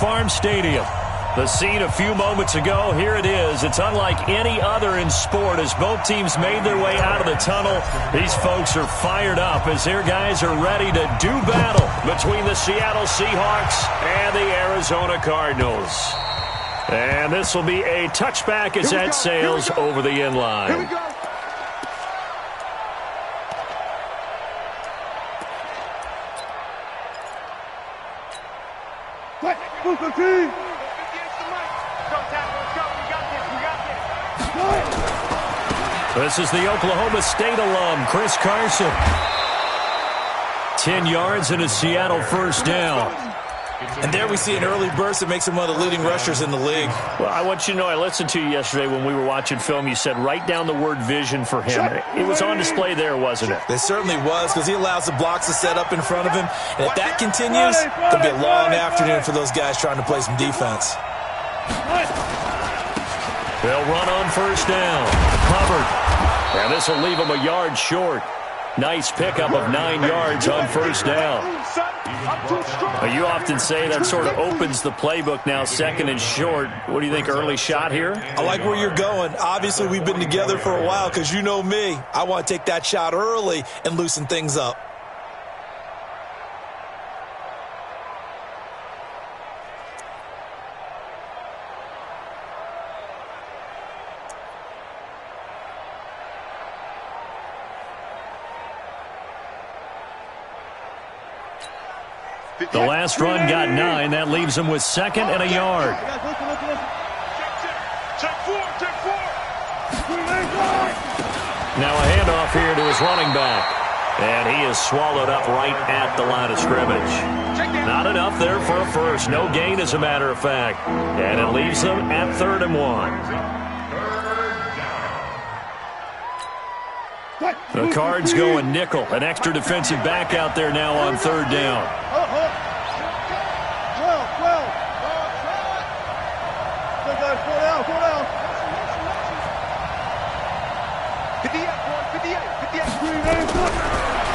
Farm Stadium. The scene a few moments ago, here it is. It's unlike any other in sport as both teams made their way out of the tunnel. These folks are fired up as their guys are ready to do battle between the Seattle Seahawks and the Arizona Cardinals. And this will be a touchback as that sails over the end line. Here we go. This is the Oklahoma State alum, Chris Carson. 10 yards and a Seattle first down. And there we see an early burst that makes him one of the leading rushers in the league. Well, I want you to know, I listened to you yesterday when we were watching film. You said write down the word vision for him. It was on display there, wasn't it? It certainly was, because he allows the blocks to set up in front of him. And if that continues, it'll be a long afternoon for those guys trying to play some defense. They'll run on first down. Hubbard. And this will leave him a yard short. Nice pickup of 9 yards on first down. You often say that sort of opens the playbook now, second and short. What do you think, early shot here? I like where you're going. Obviously, we've been together for a while because you know me. I want to take that shot early and loosen things up. The last run got 9. That leaves him with second and a yard. Now a handoff here to his running back. And he is swallowed up right at the line of scrimmage. Not enough there for a first. No gain, as a matter of fact. And it leaves them at 3rd and 1. The Cards go a nickel. An extra defensive back out there now on 3rd down.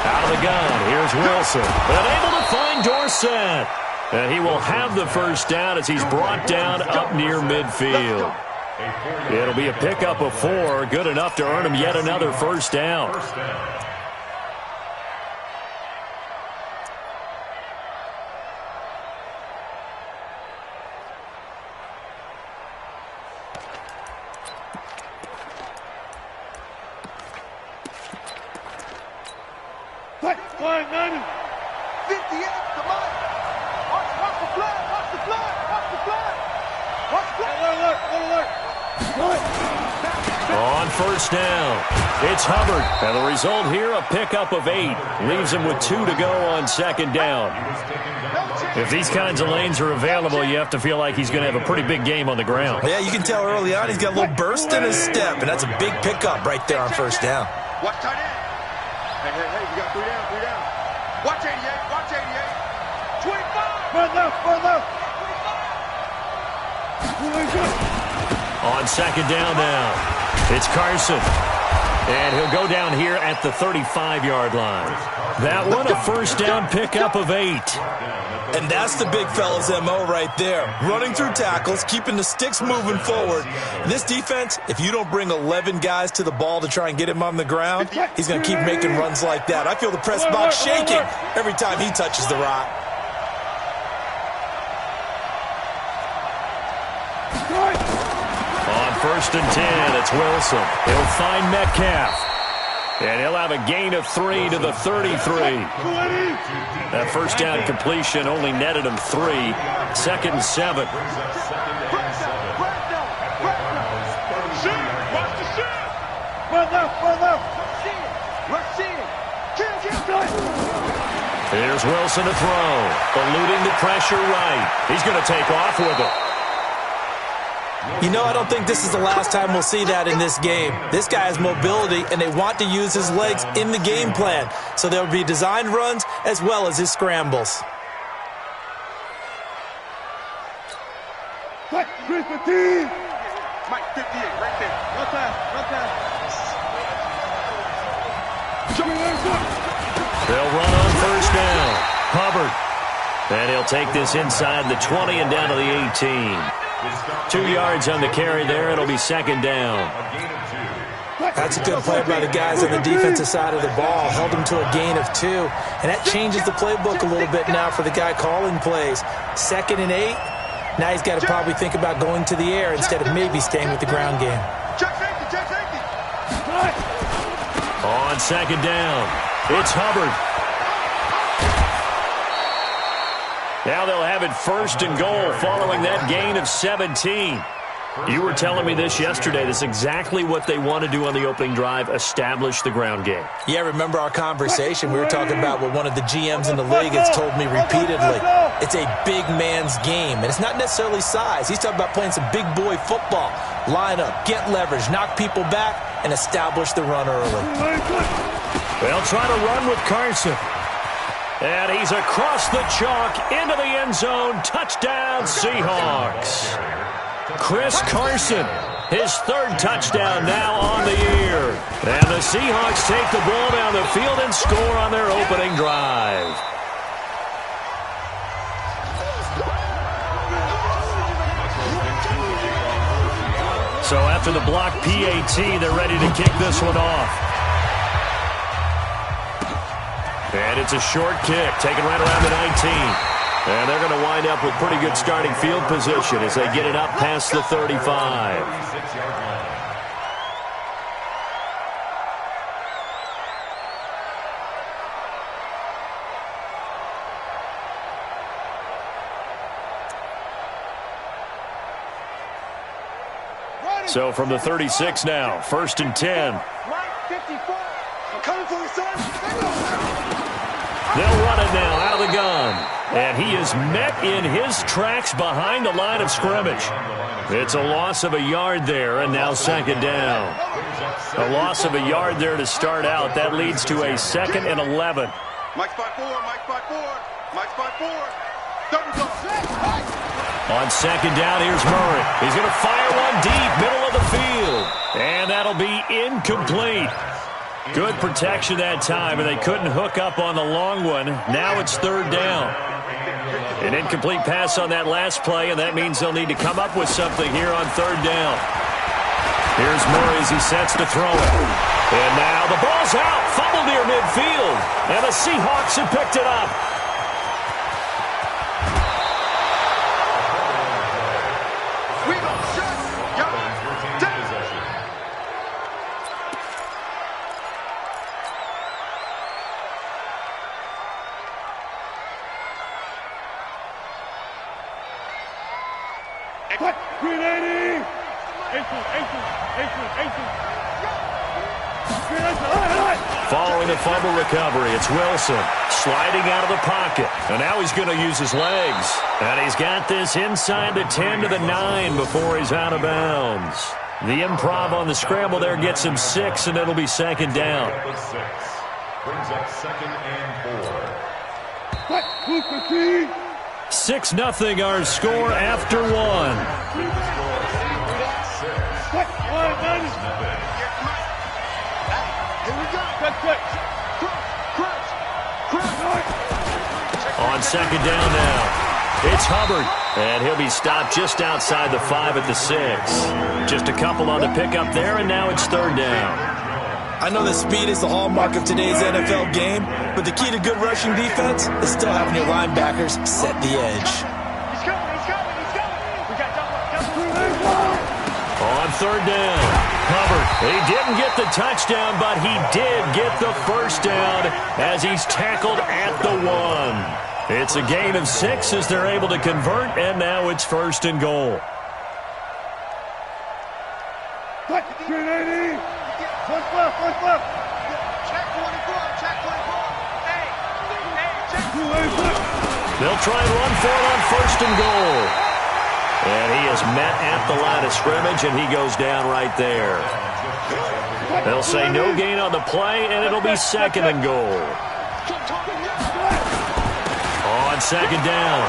Out of the gun, here's Wilson. Unable to find Dorsett. And he will have the first down as he's brought down up near midfield. It'll be a pickup of 4, good enough to earn him yet another first down. On first down, it's Hubbard. And the result here, a pickup of 8. Leaves him with 2 to go on 2nd down. If these kinds of lanes are available, you have to feel like he's going to have a pretty big game on the ground. Yeah, you can tell early on he's got a little burst in his step, and that's a big pickup right there on first down. Watch tight end. Hey, we got 3 down. Watch 88, watch 88. 25. Run left. On 2nd down now, it's Carson. And he'll go down here at the 35-yard line. That one, a first down pickup of 8. And that's the big fella's MO right there. Running through tackles, keeping the sticks moving forward. This defense, if you don't bring 11 guys to the ball to try and get him on the ground, he's going to keep making runs like that. I feel the press box shaking every time he touches the rock. On 1st and 10, it's Wilson. He'll find Metcalf. And he'll have a gain of 3 to the 33. That first down completion only netted him 3. 2nd and 7. Here's Wilson to throw. Eluding the pressure right. He's going to take off with it. You know, I don't think this is the last time we'll see that in this game. This guy has mobility, and they want to use his legs in the game plan. So there will be designed runs as well as his scrambles. Mike 58, right there. Right there. They'll run on first down. Hubbard. And he'll take this inside the 20 and down to the 18. 2 yards on the carry there. It'll be second down. That's a good play by the guys on the defensive side of the ball. Held them to a gain of 2. And that changes the playbook a little bit now for the guy calling plays. 2nd and 8. Now he's got to probably think about going to the air instead of maybe staying with the ground game. On second down, it's Hubbard. Now they'll have it 1st and goal following that gain of 17. You were telling me this yesterday. This is exactly what they want to do on the opening drive, establish the ground game. Yeah, remember our conversation. We were talking about what one of the GMs in the league has told me repeatedly. It's a big man's game, and it's not necessarily size. He's talking about playing some big boy football. Line up, get leverage, knock people back, and establish the run early. They'll try to run with Carson. And he's across the chalk into the end zone. Touchdown, Seahawks. Chris Carson, his 3rd touchdown now on the year. And the Seahawks take the ball down the field and score on their opening drive. So after the block PAT, they're ready to kick this one off. And it's a short kick, taken right around the 19. And they're going to wind up with pretty good starting field position as they get it up past the 35. So from the 36 now, 1st and 10. They'll run it now out of the gun. And he is met in his tracks behind the line of scrimmage. It's a loss of a yard there, and now 2nd down. A loss of a yard there to start out. That leads to a 2nd and 11. Mike spot 4, Mike spot 4, Mike spot 4. On 2nd down, here's Murray. He's going to fire one deep, middle of the field. And that'll be incomplete. Good protection that time, and they couldn't hook up on the long one. Now it's 3rd down. An incomplete pass on that last play, and that means they'll need to come up with something here on 3rd down. Here's Murray as he sets to throw it. And now the ball's out. Fumble near midfield. And the Seahawks have picked it up. Following the fumble recovery, it's Wilson sliding out of the pocket. And now he's going to use his legs. And he's got this inside the 10 to the 9 before he's out of bounds. The improv on the scramble there gets him 6, and it'll be 2nd down. Brings up 2nd and 4. 6-0 our score after 1. On 2nd down now, it's Hubbard. And he'll be stopped just outside the 5 at the 6. Just a couple on the pickup there, and now it's 3rd down. I know that speed is the hallmark of today's NFL game, but the key to good rushing defense is still having your linebackers set the edge. On 3rd down, Hubbard. He didn't get the touchdown, but he did get the 1st down as he's tackled at the 1. It's a gain of 6 as they're able to convert, and now it's 1st and goal. They'll try and run for it on 1st and goal. And he is met at the line of scrimmage, and he goes down right there. They'll say no gain on the play, and it'll be 2nd and goal. On 2nd down,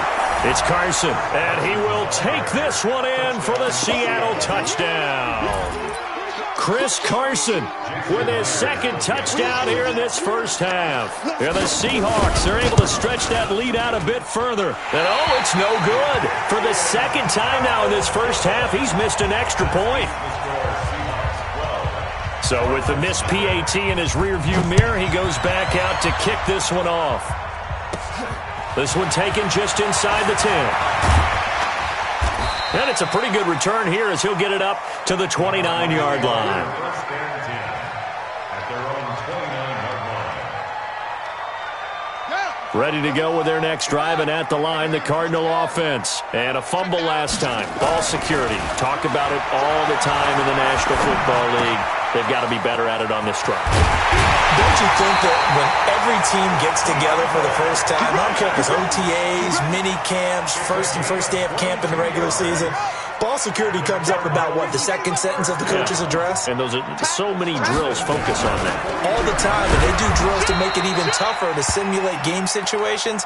it's Carson, and he will take this one in for the Seattle touchdown. Chris Carson with his second touchdown here in this first half. And the Seahawks are able to stretch that lead out a bit further. And oh, it's no good. For the second time now in this first half, he's missed an extra point. So with the missed PAT in his rearview mirror, he goes back out to kick this one off. This one taken just inside the 10. And it's a pretty good return here as he'll get it up to the 29-yard line. Ready to go with their next drive, and at the line, the Cardinal offense. And a fumble last time. Ball security. Talk about it all the time in the National Football League. They've got to be better at it on this drive. Don't you think that when every team gets together for the first time, I don't care if it's OTAs, mini camps, first day of camp in the regular season, ball security comes up about, what, the second sentence of the coach's address? And those are so many drills focus on that. All the time, and they do drills to make it even tougher to simulate game situations.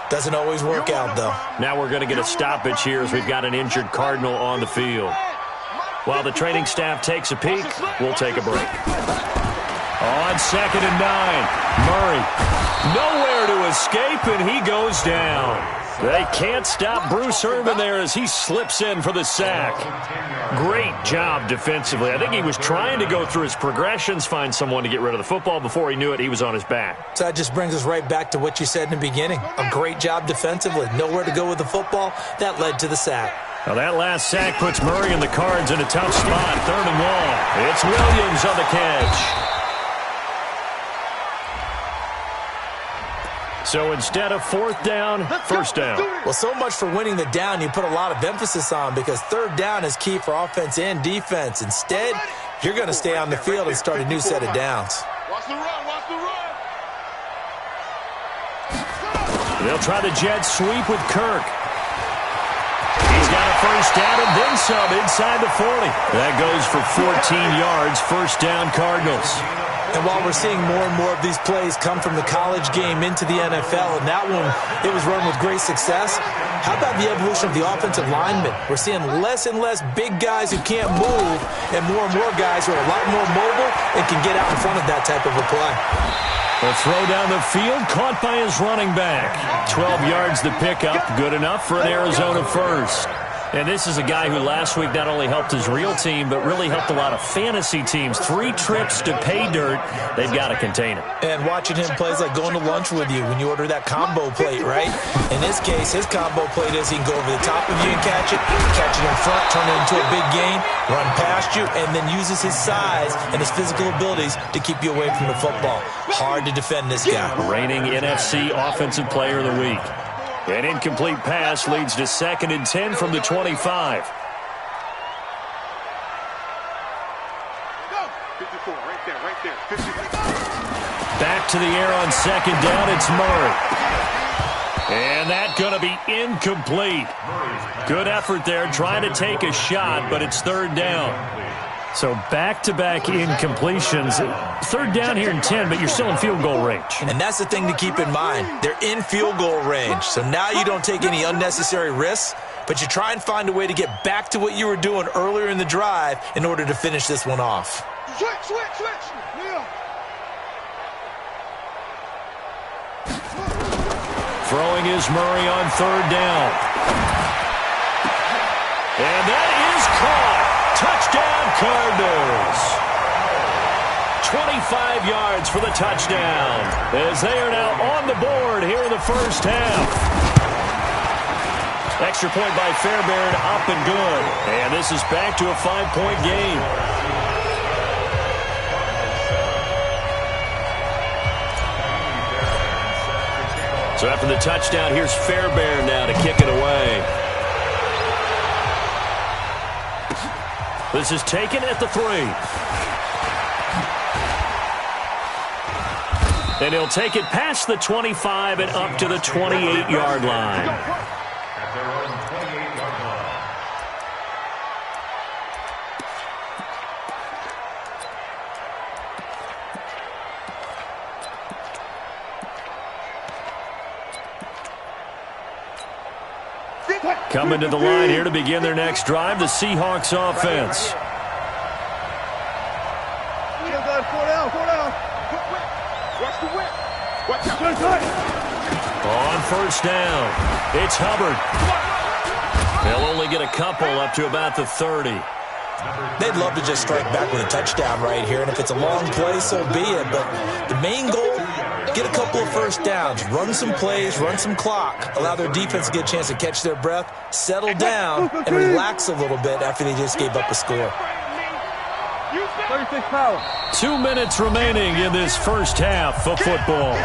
Doesn't always work out, though. Now we're going to get a stoppage here as we've got an injured Cardinal on the field. While the training staff takes a peek, we'll take a break. On 2nd and 9, Murray. Nowhere to escape, and he goes down. They can't stop Bruce Irvin there as he slips in for the sack. Great job defensively. I think he was trying to go through his progressions, find someone to get rid of the football. Before he knew it, he was on his back. So that just brings us right back to what you said in the beginning. A great job defensively. Nowhere to go with the football. That led to the sack. Now that last sack puts Murray and the Cards in a tough spot. 3rd and long. It's Williams on the catch. So instead of 4th down, 1st down. Well, so much for winning the down you put a lot of emphasis on, because 3rd down is key for offense and defense. Instead, you're going to stay on the field and start a new set of downs. Watch the run, watch the run. They'll try the jet sweep with Kirk. He's got a 1st down and then some inside the 40. That goes for 14 yards, 1st down Cardinals. And while we're seeing more and more of these plays come from the college game into the NFL, and that one, it was run with great success, how about the evolution of the offensive linemen? We're seeing less and less big guys who can't move and more guys who are a lot more mobile and can get out in front of that type of a play. A throw down the field, caught by his running back. 12 yards to pick up, good enough for an Arizona first. And this is a guy who last week not only helped his real team, but really helped a lot of fantasy teams. 3 trips to pay dirt. They've got to contain him. And watching him plays like going to lunch with you when you order that combo plate, right? In this case, his combo plate is he can go over the top of you and catch it in front, turn it into a big gain, run past you, and then uses his size and his physical abilities to keep you away from the football. Hard to defend this guy. Reigning NFC Offensive Player of the Week. An incomplete pass leads to 2nd and 10 from the 25. 54, right there, 54. Back to the air on 2nd down, it's Murray. And that's going to be incomplete. Good effort there, trying to take a shot, but it's 3rd down. So back-to-back incompletions. 3rd down here in 10, but you're still in field goal range. And that's the thing to keep in mind. They're in field goal range. So now you don't take any unnecessary risks, but you try and find a way to get back to what you were doing earlier in the drive in order to finish this one off. Switch. Yeah. Throwing is Murray on 3rd down. And that is caught. Touchdown, Cardinals. 25 yards for the touchdown as they are now on the board here in the first half. Extra point by Fairbairn, up and good. And this is back to a 5-point game. So after the touchdown, here's Fairbairn now to kick it away. This is taken at the 3. And he'll take it past the 25 and up to the 28-yard line. At their own 28-yard line. Coming to the line here to begin their next drive, the Seahawks offense. Watch the whip. Watch out. On first down, it's Hubbard. They'll only get a couple up to about the 30. They'd love to just strike back with a touchdown right here, and if it's a long play, so be it. But the main goal, get a couple of first downs, run some plays, run some clock, allow their defense to get a chance to catch their breath, settle down, and relax a little bit after they just gave up a score. 36 power. 2 minutes remaining in this first half of football.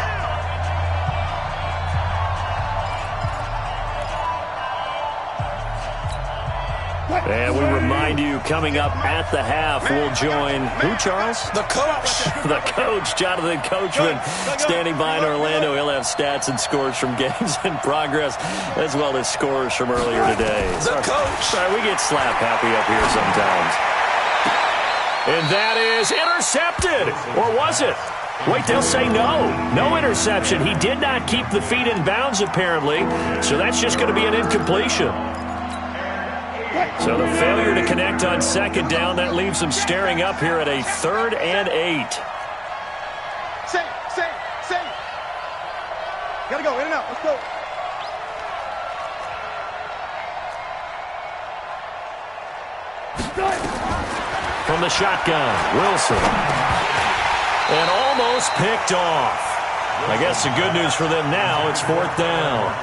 And we remind you, coming up at the half, we'll join who, Charles? The coach. The coach, Jonathan Coachman, standing by in Orlando. He'll have stats and scores from games in progress, as well as scores from earlier today. The coach. Sorry, we get slap happy up here sometimes. And that is intercepted. Or was it? Wait, they'll say no. No interception. He did not keep the feet in bounds, apparently. So that's just going to be an incompletion. So the failure to connect on second down, that leaves them staring up here at a 3rd and 8. Say. Gotta go, in and out. Let's go. From the shotgun, Wilson. And almost picked off. I guess the good news for them now, it's 4th down.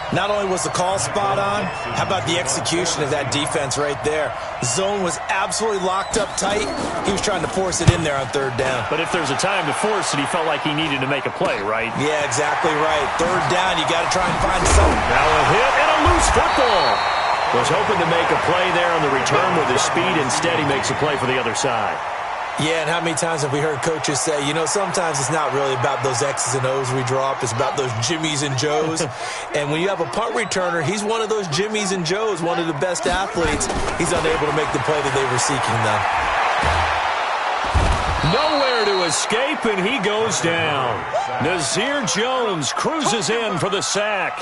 Not only was the call spot on, how about the execution of that defense right there? Zone was absolutely locked up tight. He was trying to force it in there on 3rd down. But if there's a time to force it, he felt like he needed to make a play, right? Yeah, exactly right. 3rd down, you got to try and find something. Now a hit and a loose football. Was hoping to make a play there on the return with his speed. Instead, he makes a play for the other side. Yeah, and how many times have we heard coaches say, you know, sometimes it's not really about those X's and O's we drop. It's about those Jimmies and Joes. And when you have a punt returner, he's one of those Jimmies and Joes, one of the best athletes. He's unable to make the play that they were seeking, though. Nowhere to escape, and he goes down. Nazir Jones cruises in for the sack.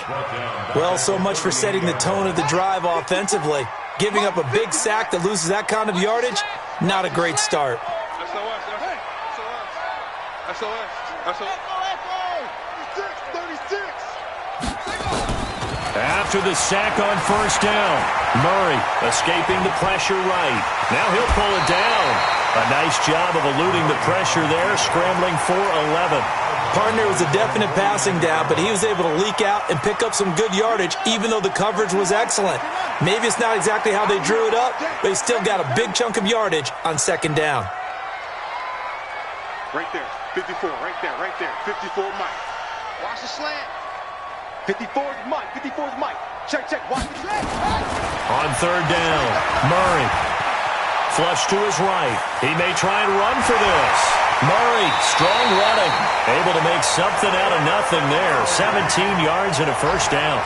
Well, so much for setting the tone of the drive offensively. Giving up a big sack that loses that kind of yardage, not a great start. After the sack on first down, Murray escaping the pressure right. Now he'll pull it down. A nice job of eluding the pressure there, scrambling for 11. Partner was a definite passing down, but he was able to leak out and pick up some good yardage, even though the coverage was excellent. Maybe it's not exactly how they drew it up, but he still got a big chunk of yardage on second down. Right there, 54, right there, 54 Mike. Watch the slant. 54's Mike, 54's Mike. Check, watch the slant. On third down, Murray. Flush to his right. He may try and run for this. Murray, strong running. Able to make something out of nothing there. 17 yards and a first down.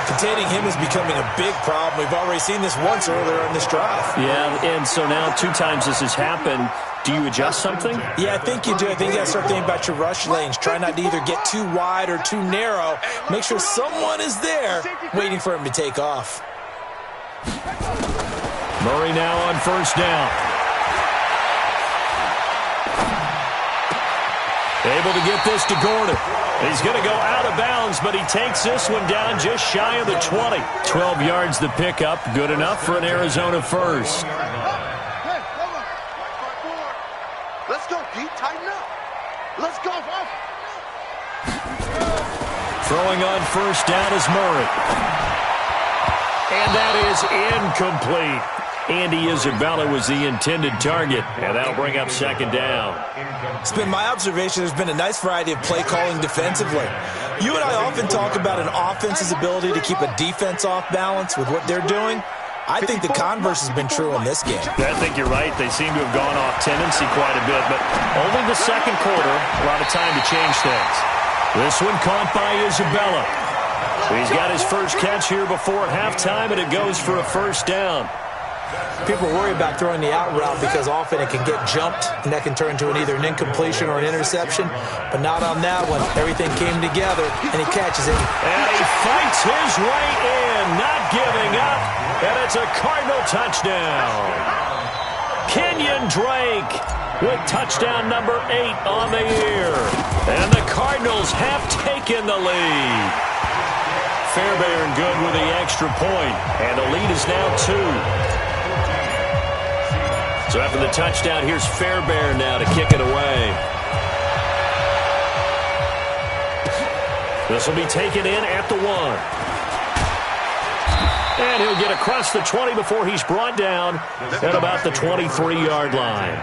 Containing him is becoming a big problem. We've already seen this once earlier in this drive. Yeah, and so now 2 times this has happened. Do you adjust something? Yeah, I think you do. I think you got to start thinking about your rush lanes. Try not to either get too wide or too narrow. Make sure someone is there waiting for him to take off. Murray now on first down. Able to get this to Gordon. He's going to go out of bounds, but he takes this one down just shy of the 20. 12 yards the pickup. Good enough for an Arizona first. Let's go, Pete. Tighten up. Let's go. Throwing on first down is Murray. And that is incomplete. Andy Isabella was the intended target, and that'll bring up second down. It's been my observation there's been a nice variety of play calling defensively. You and I often talk about an offense's ability to keep a defense off balance with what they're doing. I think the converse has been true in this game. I think you're right. They seem to have gone off tendency quite a bit, but only the second quarter, a lot of time to change things. This one caught by Isabella. He's got his first catch here before halftime, and it goes for a first down. People worry about throwing the out route because often it can get jumped, and that can turn into either an incompletion or an interception, but not on that one. Everything came together, and he catches it. And he fights his way in, not giving up, and it's a Cardinal touchdown. Kenyon Drake with touchdown number 8 on the year. And the Cardinals have taken the lead. Fairbairn good with the extra point, and the lead is now 2. So after the touchdown, here's Fairbairn now to kick it away. This will be taken in at the 1. And he'll get across the 20 before he's brought down at about the 23-yard line.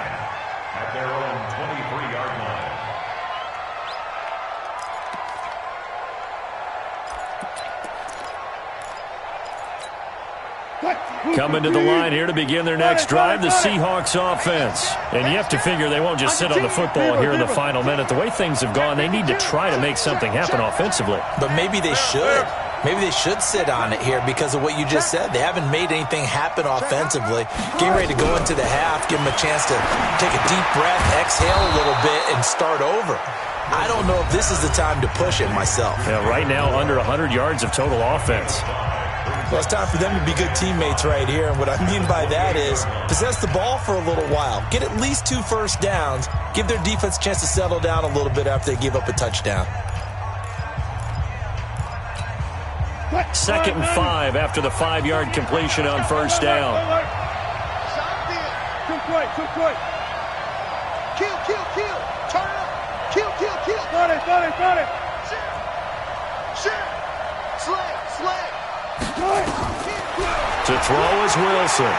At their own 23-yard line. Coming to the line here to begin their next drive, the Seahawks offense. And you have to figure they won't just sit on the football here in the final minute. The way things have gone, they need to try to make something happen offensively. But maybe they should. Maybe they should sit on it here because of what you just said. They haven't made anything happen offensively. Getting ready to go into the half, give them a chance to take a deep breath, exhale a little bit, and start over. I don't know if this is the time to push it myself. Yeah, right now, under 100 yards of total offense. Well, it's time for them to be good teammates right here. And what I mean by that is possess the ball for a little while. Get at least 2 first downs. Give their defense a chance to settle down a little bit after they give up a touchdown. 2nd and 5 after the 5-yard completion on first down. Kill. Turn it up. Kill. Got it. Shit. Slay. To throw is Wilson.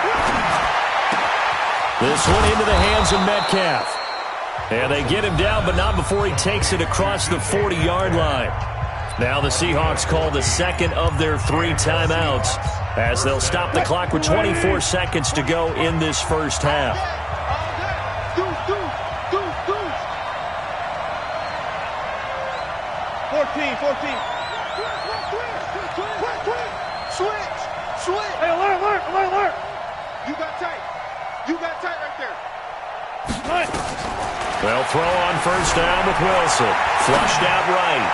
This one into the hands of Metcalf. And they get him down, but not before he takes it across the 40-yard line. Now the Seahawks call the second of their 3 timeouts as they'll stop the clock with 24 seconds to go in this first half. 14. Switch. Hey, alert. You got tight right there. They'll throw on first down with Wilson. Flushed out right.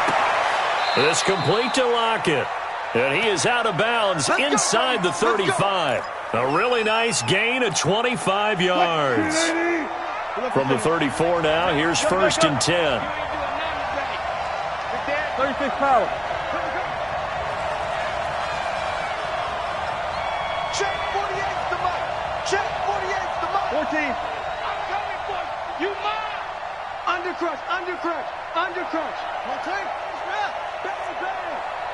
It's complete to Lockett. And he is out of bounds inside the 35. A really nice gain of 25 yards. From the 34 now, here's 1st and 10. 36 power. Check 48's the mark. 14. I'm coming for you. You mine. Undercrush. Okay.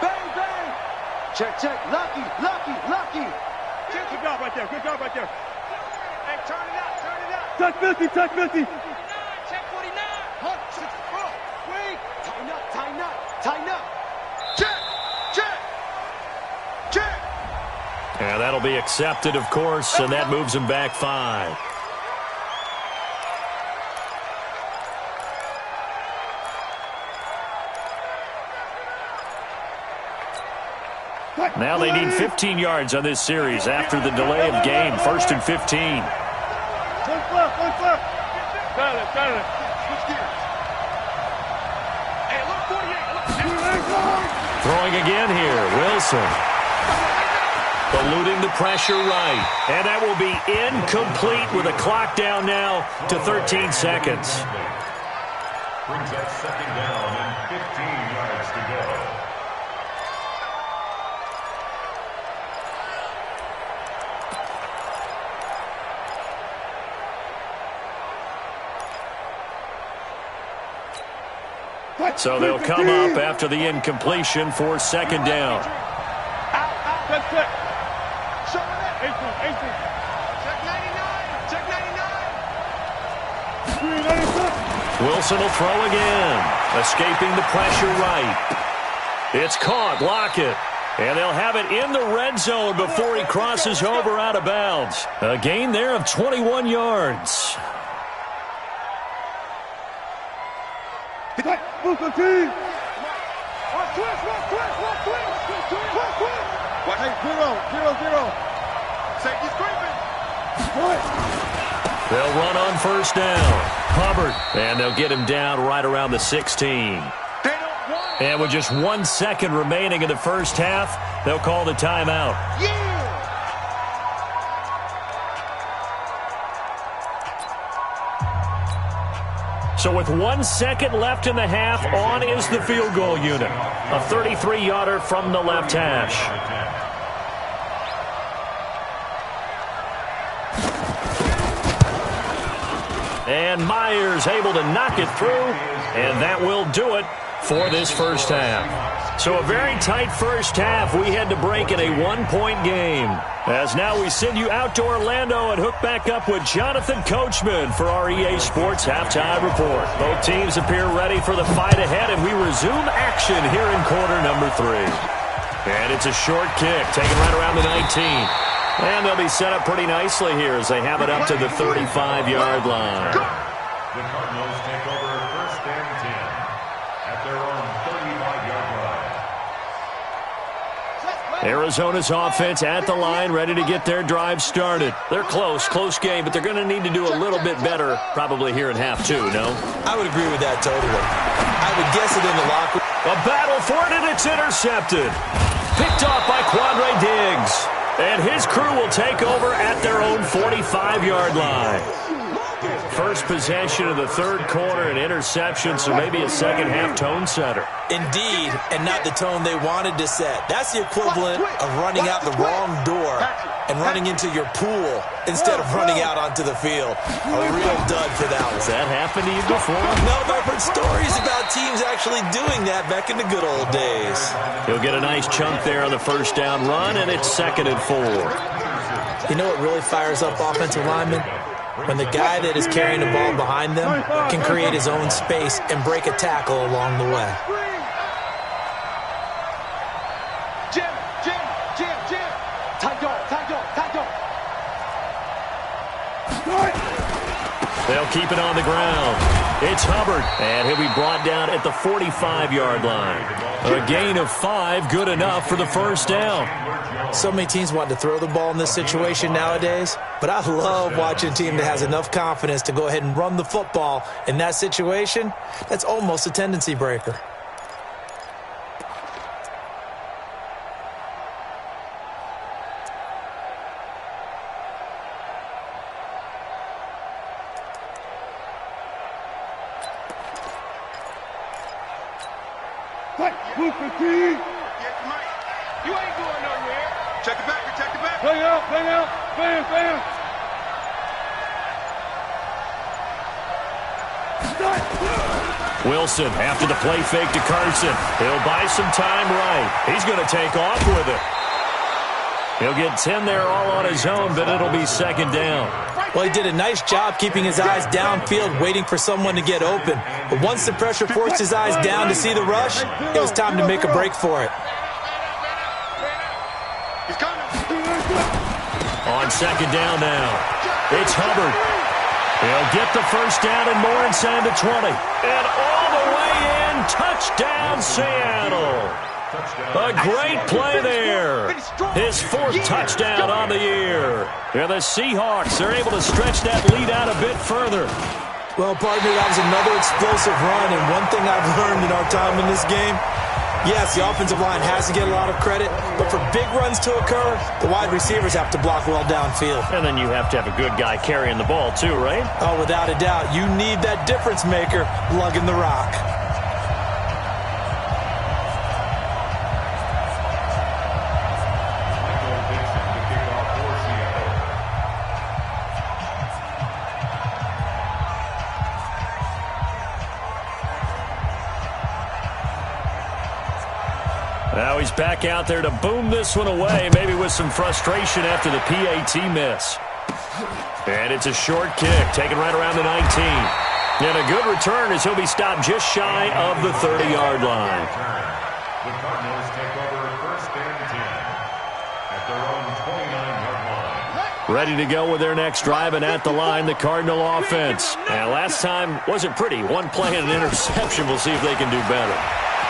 Bang. Check. Lucky. Good job right there. Hey, turn it out. Touch 50. Check 49. Wait. Tighten up. Check. And that'll be accepted, of course, and that moves him back 5. Now they need 15 yards on this series after the delay of game. 1st and 15. Look left. Got it. Switch gears. Hey, look 48. Throwing again here, Wilson. Eluding the pressure right. And that will be incomplete with a clock down now to 13 seconds. Brings up 2nd down and 15 yards to go. So they'll come up after the incompletion for 2nd down. Check. Show me that. 18. Check 99. Wilson will throw again. Escaping the pressure right. It's caught. Lockett. And they'll have it in the red zone before he crosses over out of bounds. A gain there of 21 yards. Move the team. Quick. Hey, 0. Safety's creeping. They'll run on first down. Hubbard. And they'll get him down right around the 16. And with just 1 second remaining in the first half, they'll call the timeout. So with 1 second left in the half, on is the field goal unit. A 33-yarder from the left hash. And Myers able to knock it through, and that will do it for this first half. So a very tight first half. We had to break in a one-point game. As now we send you out to Orlando and hook back up with Jonathan Coachman for our EA Sports Halftime Report. Both teams appear ready for the fight ahead, and we resume action here in quarter number 3. And it's a short kick, taken right around the 19. And they'll be set up pretty nicely here as they have it up to the 35-yard line. The Cardinals take over first and 10 at their own 35-yard line. Arizona's offense at the line, ready to get their drive started. They're close game, but they're going to need to do a little bit better probably here in half 2, no? I would agree with that totally. I would guess it in the locker room. A battle for it, and it's intercepted. Picked off by Quandre Diggs. And his crew will take over at their own 45-yard line. First possession of the third quarter, an interception, so maybe a second-half tone setter. Indeed, and not the tone they wanted to set. That's the equivalent of running out the wrong door and running into your pool instead of running out onto the field. A real dud for that one. Has that happened to you before? No, but I've heard stories about teams actually doing that back in the good old days. He'll get a nice chunk there on the first down run, and it's 2nd and 4. You know what really fires up offensive linemen? When the guy that is carrying the ball behind them can create his own space and break a tackle along the way. Jim. Time go. They'll keep it on the ground. It's Hubbard, and he'll be brought down at the 45-yard line. A gain of 5, good enough for the first down. So many teams want to throw the ball in this situation nowadays, but I love watching a team that has enough confidence to go ahead and run the football in that situation. That's almost a tendency breaker. You ain't going nowhere. Check it back. Play out. Bam. Wilson after the play fake to Carson. He'll buy some time right. He's going to take off with it. He'll get 10 there all on his own, but it'll be 2nd down. Well, he did a nice job keeping his eyes downfield, waiting for someone to get open. But once the pressure forced his eyes down to see the rush, it was time to make a break for it. On 2nd down now, it's Hubbard. He'll get the first down and more inside the 20. And all the way in, touchdown Seattle. A great play there. His 4th touchdown on the year. And the Seahawks are able to stretch that lead out a bit further. Well, partner, that was another explosive run. And one thing I've learned in our time in this game, yes, the offensive line has to get a lot of credit, but for big runs to occur, the wide receivers have to block well downfield. And then you have to have a good guy carrying the ball too, right? Oh, without a doubt. You need that difference maker lugging the rock. Now he's back out there to boom this one away, maybe with some frustration after the PAT miss. And it's a short kick, taken right around the 19. And a good return as he'll be stopped just shy of the 30-yard line. The Cardinals take over first and 10 at their own 29-yard line. Ready to go with their next drive, and at the line, the Cardinal offense. And last time wasn't pretty. One play and an interception. We'll see if they can do better.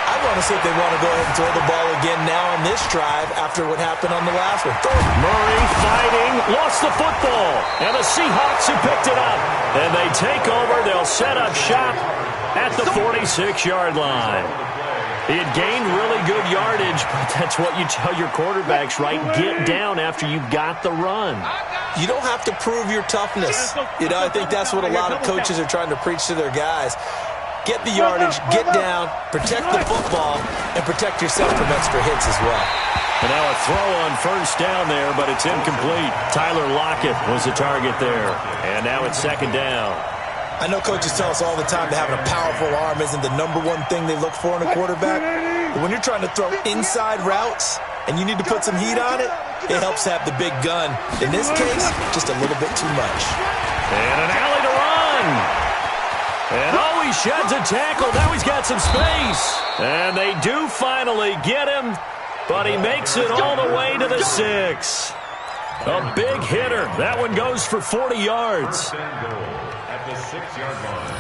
I want to see if they want to go ahead and throw the ball again now on this drive after what happened on the last one. Murray fighting, lost the football, and the Seahawks who picked it up. And they take over. They'll set up shop at the 46-yard line. He had gained really good yardage, but that's what you tell your quarterbacks, right? Get down after you've got the run. You don't have to prove your toughness. I think that's what a lot of coaches are trying to preach to their guys. Get the yardage, get down, protect the football, and protect yourself from extra hits as well. And now a throw on first down there, but it's incomplete. Tyler Lockett was the target there. And now it's second down. I know coaches tell us all the time that having a powerful arm isn't the #1 thing they look for in a quarterback. But when you're trying to throw inside routes and you need to put some heat on it, it helps have the big gun. In this case, just a little bit too much. And an alley to run. And he sheds a tackle. Now he's got some space. And they do finally get him, but he makes it all the way to the 6. A big hitter. That one goes for 40 yards. First and goal at the 6-yard line.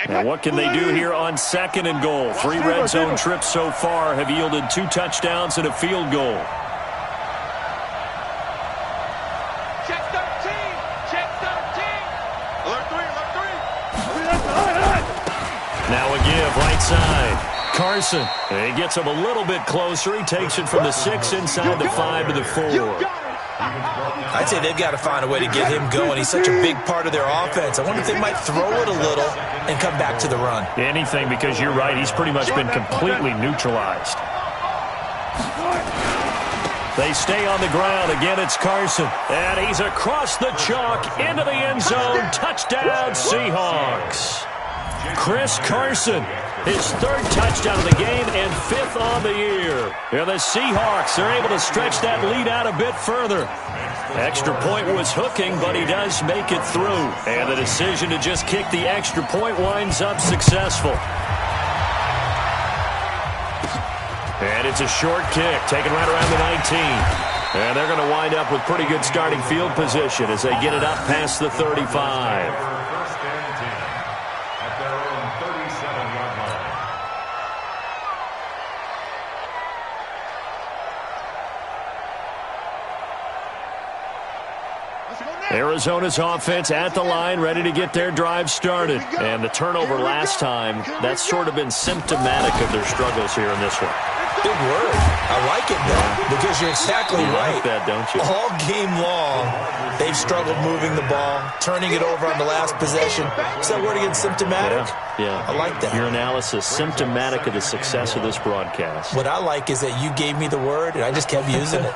Now what can they do here on second and goal? 3 red zone trips so far have yielded 2 touchdowns and a field goal. Check 13. Check 13. Alert 3. Now a give, right side. Carson. He gets him a little bit closer. He takes it from the 6 inside the 5 to the 4. I'd say they've got to find a way to get him going. He's such a big part of their offense. I wonder if they might throw it a little and come back to the run. Anything, because you're right. He's pretty much been completely neutralized. They stay on the ground. Again, it's Carson. And he's across the chalk into the end zone. Touchdown, Seahawks. Chris Carson, his 3rd touchdown of the game and 5th on the year. And the Seahawks are able to stretch that lead out a bit further. Extra point was hooking, but he does make it through. And the decision to just kick the extra point winds up successful. And it's a short kick, taken right around the 19. And they're going to wind up with pretty good starting field position as they get it up past the 35. First and 10 at their own 37-yard line. Arizona's offense at the line, ready to get their drive started. And the turnover last time, that's sort of been symptomatic of their struggles here in this one. Big word. I like it, though, because you're exactly right. You like that, don't you? All game long, they've struggled moving the ball, turning it over on the last possession. Is that word again, symptomatic? Yeah. I like that. Your analysis, symptomatic of the success of this broadcast. What I like is that you gave me the word, and I just kept using it.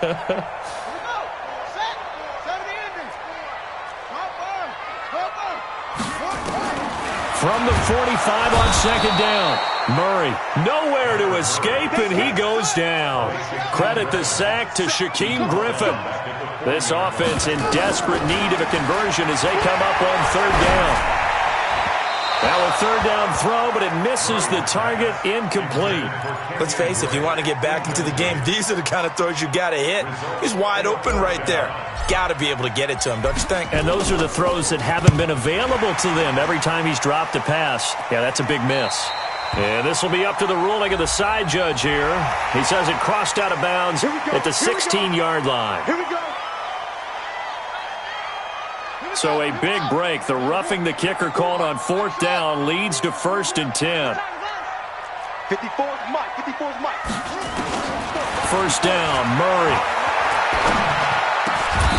From the 45 on second down. Murray, nowhere to escape, and he goes down. Credit the sack to Shaquem Griffin. This offense in desperate need of a conversion as they come up on 3rd down. Now a 3rd down throw, but it misses the target, incomplete. Let's face it, if you want to get back into the game, these are the kind of throws you got to hit. He's wide open right there. Got to be able to get it to him, don't you think? And those are the throws that haven't been available to them every time he's dropped a pass. Yeah, that's a big miss. And this will be up to the ruling of the side judge here. He says it crossed out of bounds at the 16-yard line. Here we go. So a big break. The roughing the kicker called on 4th down leads to 1st and 10. 54's Mike. 54's Mike. 1st down, Murray.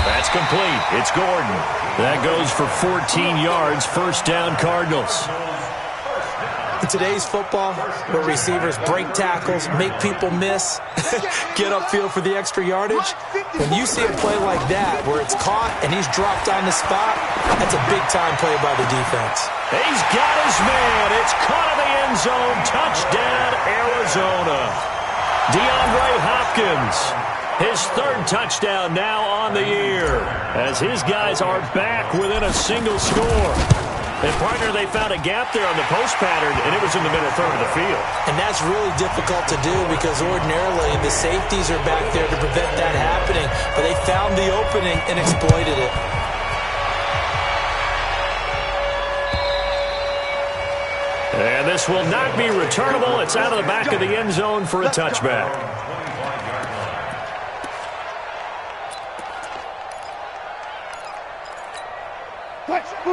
That's complete. It's Gordon. That goes for 14 yards. 1st down, Cardinals. In today's football, where receivers break tackles, make people miss, get upfield for the extra yardage, when you see a play like that where it's caught and he's dropped on the spot, that's a big-time play by the defense. He's got his man. It's caught in the end zone. Touchdown, Arizona. DeAndre Hopkins, his 3rd touchdown now on the year, as his guys are back within a single score. And, partner, they found a gap there on the post pattern, and it was in the middle third of the field. And that's really difficult to do because ordinarily the safeties are back there to prevent that happening. But they found the opening and exploited it. And this will not be returnable. It's out of the back of the end zone for a touchback.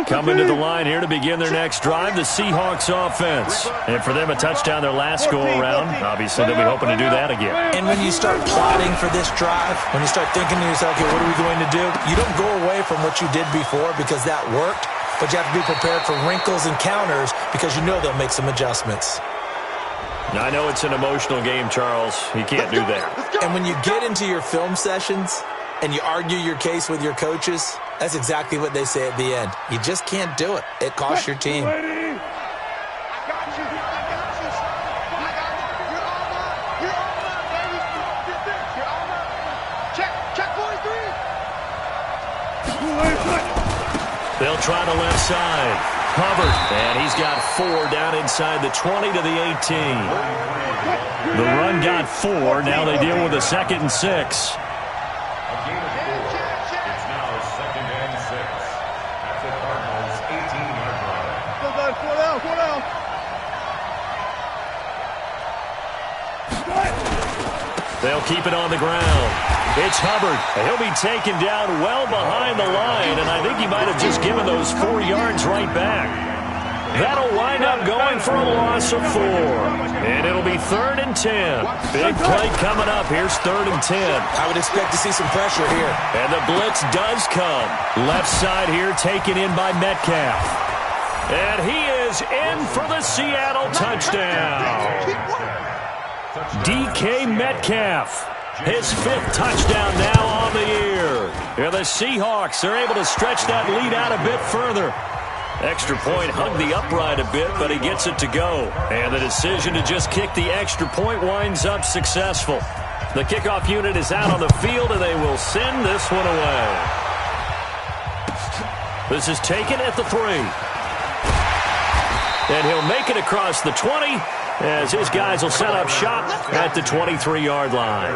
Coming to the line here to begin their next drive, the Seahawks offense. And for them, a touchdown their last go-around. Obviously, they'll be hoping to do that again. And when you start plotting for this drive, when you start thinking to yourself, okay, what are we going to do? You don't go away from what you did before because that worked, but you have to be prepared for wrinkles and counters because you know they'll make some adjustments. Now, I know it's an emotional game, Charles. You can't do that. And when you get into your film sessions and you argue your case with your coaches, that's exactly what they say at the end. You just can't do it. It costs your team. They'll try the left side. Hubbard, and he's got 4 down inside the 20 to the 18. The run got 4. Now they deal with a 2nd and 6. They'll keep it on the ground. It's Hubbard. He'll be taken down well behind the line, and I think he might have just given those 4 yards right back. That'll wind up going for a loss of 4. And it'll be 3rd and 10. Big play coming up. Here's 3rd and 10. I would expect to see some pressure here. And the blitz does come. Left side here taken in by Metcalf. And he is in for the Seattle touchdown. D.K. Metcalf, his 5th touchdown now on the year. And the Seahawks are able to stretch that lead out a bit further. Extra point hugged the upright a bit, but he gets it to go. And the decision to just kick the extra point winds up successful. The kickoff unit is out on the field, and they will send this one away. This is taken at the 3. And he'll make it across the 20. As his guys will set up shop at the 23-yard line.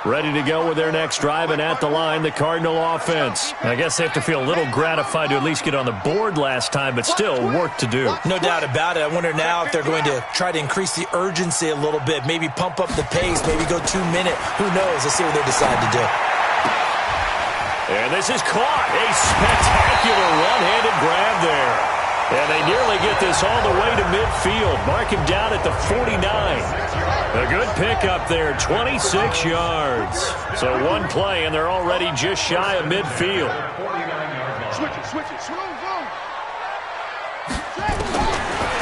Ready to go with their next drive, and at the line, the Cardinal offense. I guess they have to feel a little gratified to at least get on the board last time, but still work to do. No doubt about it. I wonder now if they're going to try to increase the urgency a little bit, maybe pump up the pace, maybe go 2-minute. Who knows? Let's see what they decide to do. And this is caught. A spectacular one-handed grab there. And they nearly get this all the way to midfield. Mark him down at the 49. A good pickup there, 26 yards. So one play, and they're already just shy of midfield. Switch it.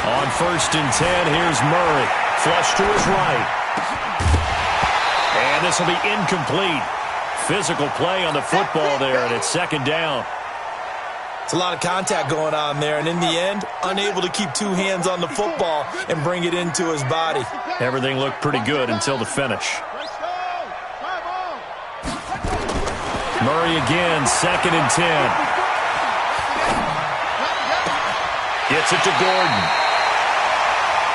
On 1st and 10, here's Murray. Flush to his right. And this will be incomplete. Physical play on the football there, and it's 2nd down. It's a lot of contact going on there, and in the end, unable to keep 2 hands on the football and bring it into his body. Everything looked pretty good until the finish. Murray again, 2nd and 10. Gets it to Gordon.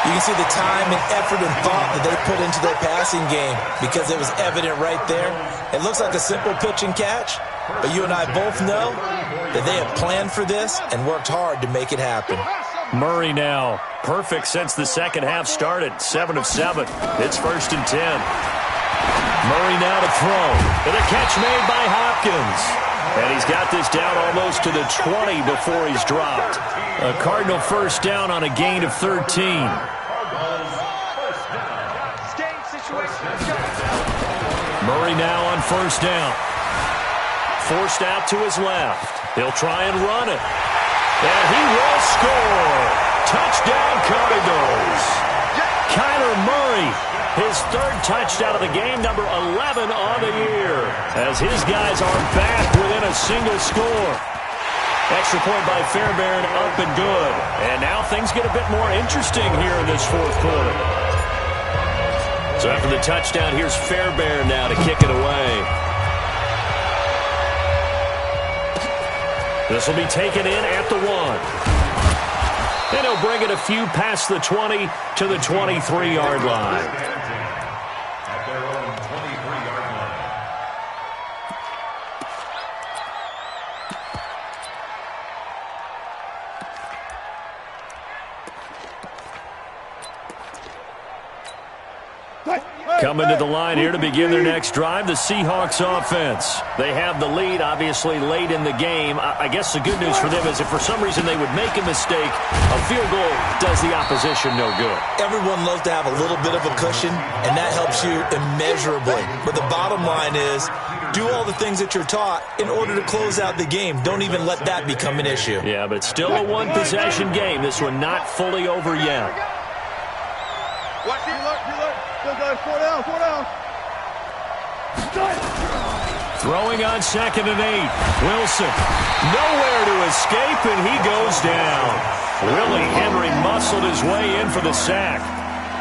You can see the time and effort and thought that they put into their passing game because it was evident right there. It looks like a simple pitch and catch, but you and I both know that they have planned for this and worked hard to make it happen. Murray now, perfect since the second half started, 7 of 7. It's 1st and 10. Murray now to throw. With a catch made by Hopkins. And he's got this down almost to the 20 before he's dropped. A Cardinal 1st down on a gain of 13. Murray now on 1st down. Forced out to his left. He'll try and run it. And he will score. Touchdown Cardinals. Kyler Murray, his 3rd touchdown of the game, number 11 on the year, as his guys are back within a single score. Extra point by Fairbairn, up and good. And now things get a bit more interesting here in this 4th quarter. So after the touchdown, here's Fairbairn now to kick it away. This will be taken in at the 1. And he'll bring it a few past the 20 to the 23-yard line. At their own 23-yard line. Coming to the line here to begin their next drive, the Seahawks offense. They have the lead, obviously, late in the game. I guess the good news for them is if for some reason they would make a mistake, a field goal does the opposition no good. Everyone loves to have a little bit of a cushion, and that helps you immeasurably. But the bottom line is, do all the things that you're taught in order to close out the game. Don't even let that become an issue. Yeah, but it's still a one-possession game. This one not fully over yet. Watch it. Good guys, 4 down. Throwing on 2nd and 8. Wilson nowhere to escape, and he goes down. Willie Henry muscled his way in for the sack.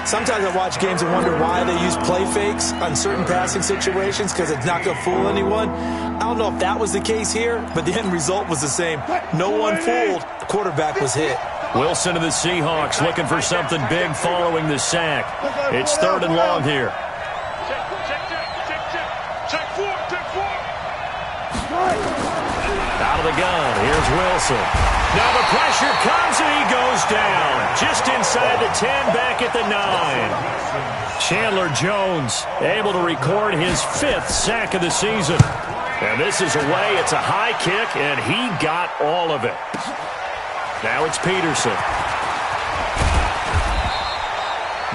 Sometimes I watch games and wonder why they use play fakes on certain passing situations because it's not going to fool anyone. I don't know if that was the case here, but the end result was the same. No one fooled. The quarterback was hit. Wilson of the Seahawks looking for something big following the sack. It's 3rd and long here. Check 4. Out of the gun. Here's Wilson. Now the pressure comes and he goes down. Just inside the 10, back at the 9. Chandler Jones able to record his 5th sack of the season. And this is away. It's a high kick, and he got all of it. Now it's Peterson.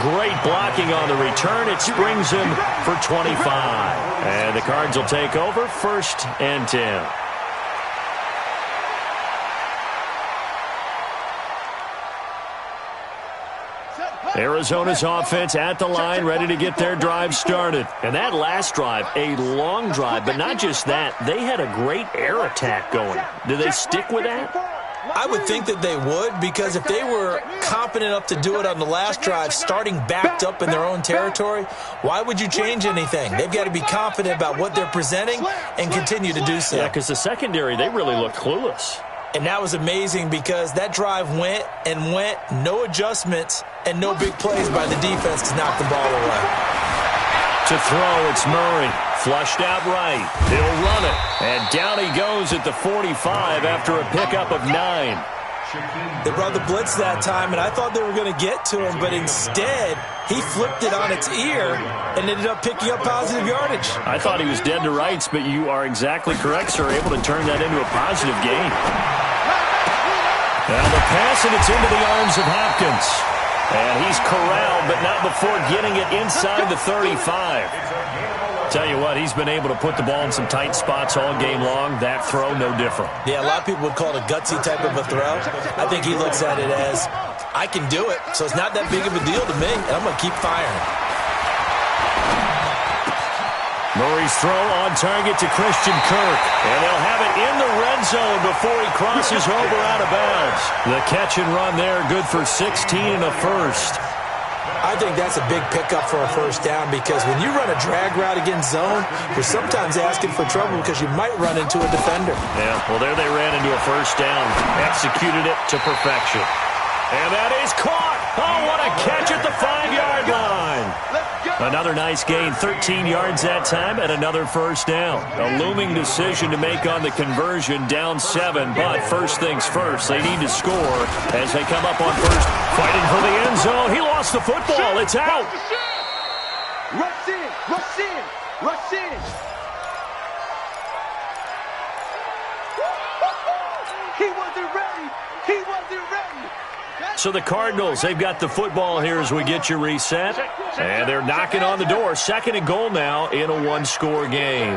Great blocking on the return. It springs him for 25. And the Cards will take over 1st and 10. Arizona's offense at the line, ready to get their drive started. And that last drive, a long drive, but not just that. They had a great air attack going. Do they stick with that? I would think that they would, because if they were confident enough to do it on the last drive, starting backed up in their own territory, why would you change anything? They've got to be confident about what they're presenting and continue to do so. Yeah, because the secondary, they really look clueless. And that was amazing because that drive went, no adjustments, and no big plays by the defense to knock the ball away. To throw, it's Murray. Flushed out right. He'll run it. And down he goes at the 45 after a pickup of 9. They brought the blitz that time, and I thought they were going to get to him, but instead, he flipped it on its ear and ended up picking up positive yardage. I thought he was dead to rights, but you are exactly correct, sir. Able to turn that into a positive gain. Now the pass, and it's into the arms of Hopkins. And he's corralled, but not before getting it inside the 35. Tell you what, he's been able to put the ball in some tight spots all game long. That throw, no different. Yeah, a lot of people would call it a gutsy type of a throw. I think he looks at it as, I can do it, so it's not that big of a deal to me, and I'm going to keep firing. Murray's throw on target to Christian Kirk. And they'll have it in the red zone before he crosses over out of bounds. The catch and run there, good for 16 and a first. I think that's a big pickup for a first down because when you run a drag route against zone, you're sometimes asking for trouble because you might run into a defender. Yeah, well, there they ran into a first down. Executed it to perfection. And that is caught. Oh, what a catch at the 5-yard line. Another nice gain, 13 yards that time, and another first down. A looming decision to make on the conversion, down 7, but first things first, they need to score as they come up on first. Fighting for the end zone. He lost the football. It's out. Rush in. He wasn't ready. So the Cardinals, they've got the football here as we get you reset. And they're knocking on the door. 2nd and goal now in a one-score game.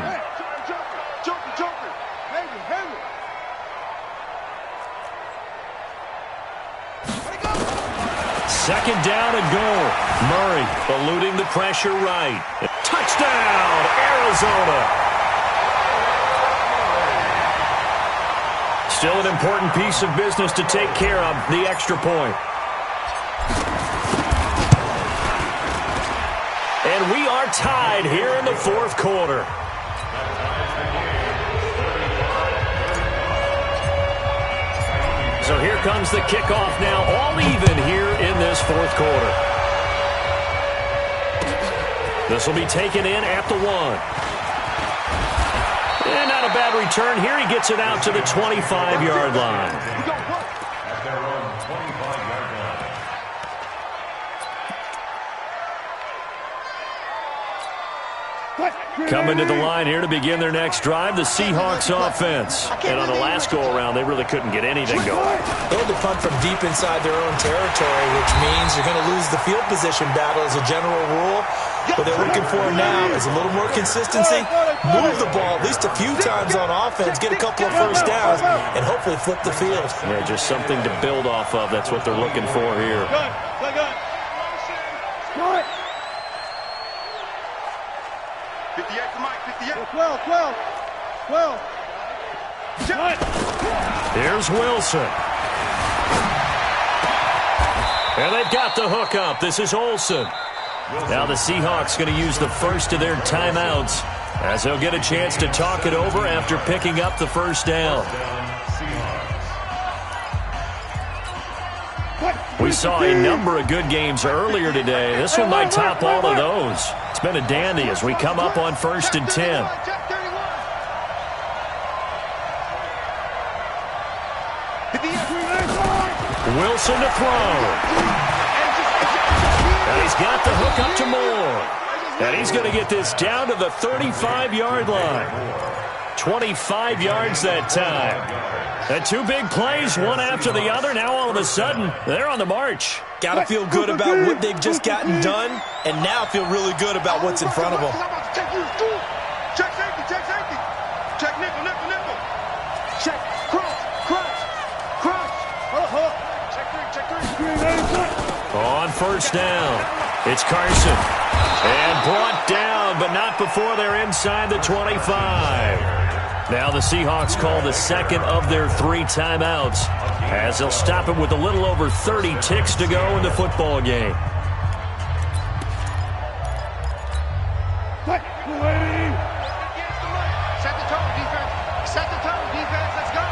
Joker. Hang it. 2nd down and goal. Murray eluding the pressure right. Touchdown, Arizona. Still an important piece of business to take care of, the extra point. And we are tied here in the 4th quarter. So here comes the kickoff now, all even here in this 4th quarter. This will be taken in at the 1. And not a bad return here. He gets it out to the 25-yard line. At their own 25-yard Coming to the line here to begin their next drive, the Seahawks offense. And on the last go-around, they really couldn't get anything going. They had to punt from deep inside their own territory, which means you're going to lose the field position battle as a general rule. What they're looking for now is a little more consistency, move the ball at least a few times on offense, get a couple of first downs, and hopefully flip the field. Yeah, just something to build off of. That's what they're looking for here. Here's Wilson. And they've got the hook up. This is Olsen. Now the Seahawks going to use the first of their timeouts as they'll get a chance to talk it over after picking up the first down. We saw a number of good games earlier today. This one might top all of those. It's been a dandy as we come up on 1st and 10. Wilson to throw. And he's got the hook up to Moore. And he's going to get this down to the 35-yard line. 25 yards that time. And two big plays, one after the other. Now all of a sudden, they're on the march. Got to feel good about what they've just gotten done, and now feel really good about what's in front of them. Check safety, check safety. Check nickel, nickel, nickel. Check cross. Check three. On first down, it's Carson. And brought down, but not before they're inside the 25. Now the Seahawks call the second of their 3 timeouts as they'll stop it with a little over 30 ticks to go in the football game. Set the tone, defense. Set the tone, defense. Let's go.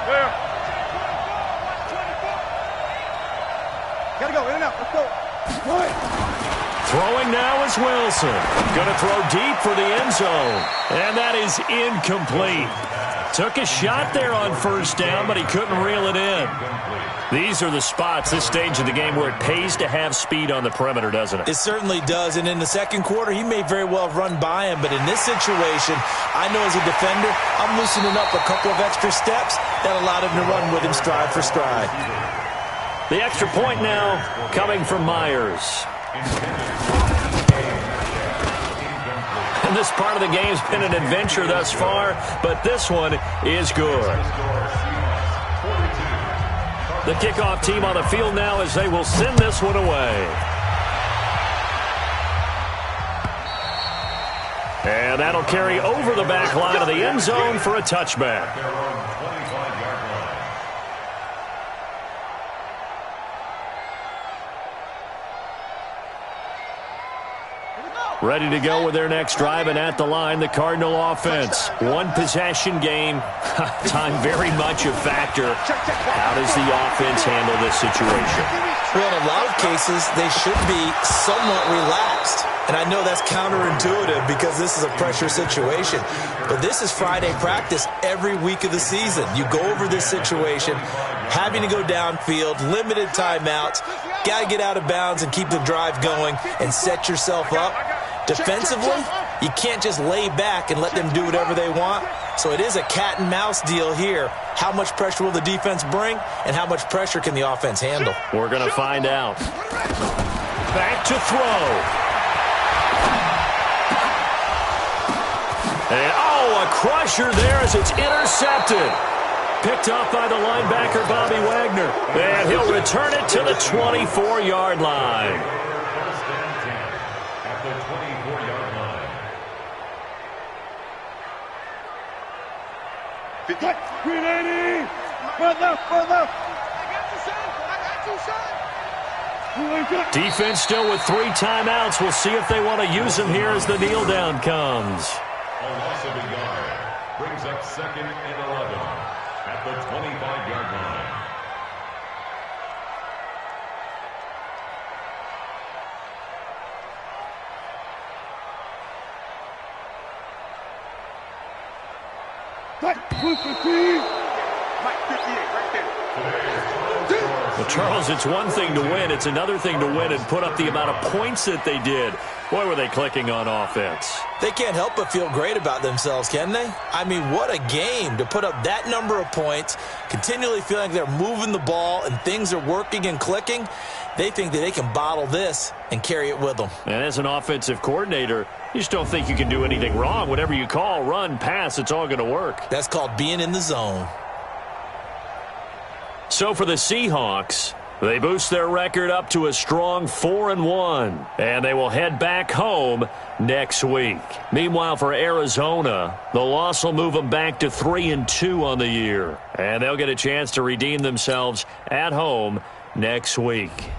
Where? Gotta go, in and out. Let's go. Throwing now is Wilson. Going to throw deep for the end zone. And that is incomplete. Took a shot there on first down, but he couldn't reel it in. These are the spots, this stage of the game, where it pays to have speed on the perimeter, doesn't it? It certainly does, and in the second quarter, he may very well run by him, but in this situation, I know as a defender, I'm loosening up a couple of extra steps that allowed him to run with him stride for stride. The extra point now coming from Myers. And this part of the game's been an adventure thus far, but this one is good. The kickoff team on the field now as they will send this one away. And that'll carry over the back line of the end zone for a touchback. Ready to go with their next drive, and at the line, the Cardinal offense. One possession game. Time very much a factor. How does the offense handle this situation? Well, in a lot of cases, they should be somewhat relaxed. And I know that's counterintuitive because this is a pressure situation. But this is Friday practice every week of the season. You go over this situation, having to go downfield, limited timeouts, got to get out of bounds and keep the drive going and set yourself up. Defensively, you can't just lay back and let them do whatever they want. So it is a cat and mouse deal here. How much pressure will the defense bring, and how much pressure can the offense handle? We're going to find out. Back to throw. And, a crusher there as it's intercepted. Picked up by the linebacker, Bobby Wagner. And he'll return it to the 24-yard line. First and 10 at the 24-yard line. 380. Front left. I got you, son. Defense still with 3 timeouts. We'll see if they want to use them here as the kneel down comes. A loss of a yard brings up 2nd and 11 at the 25-yard line. Mike 58 right there. Today's final score Well, Charles, it's one thing to win. It's another thing to win and put up the amount of points that they did. Boy, were they clicking on offense. They can't help but feel great about themselves, can they? I mean, what a game to put up that number of points, continually feeling they're moving the ball and things are working and clicking. They think that they can bottle this and carry it with them. And as an offensive coordinator, you just don't think you can do anything wrong. Whatever you call, run, pass, it's all going to work. That's called being in the zone. So for the Seahawks, they boost their record up to a strong 4-1, and they will head back home next week. Meanwhile, for Arizona, the loss will move them back to 3-2 on the year, and they'll get a chance to redeem themselves at home next week.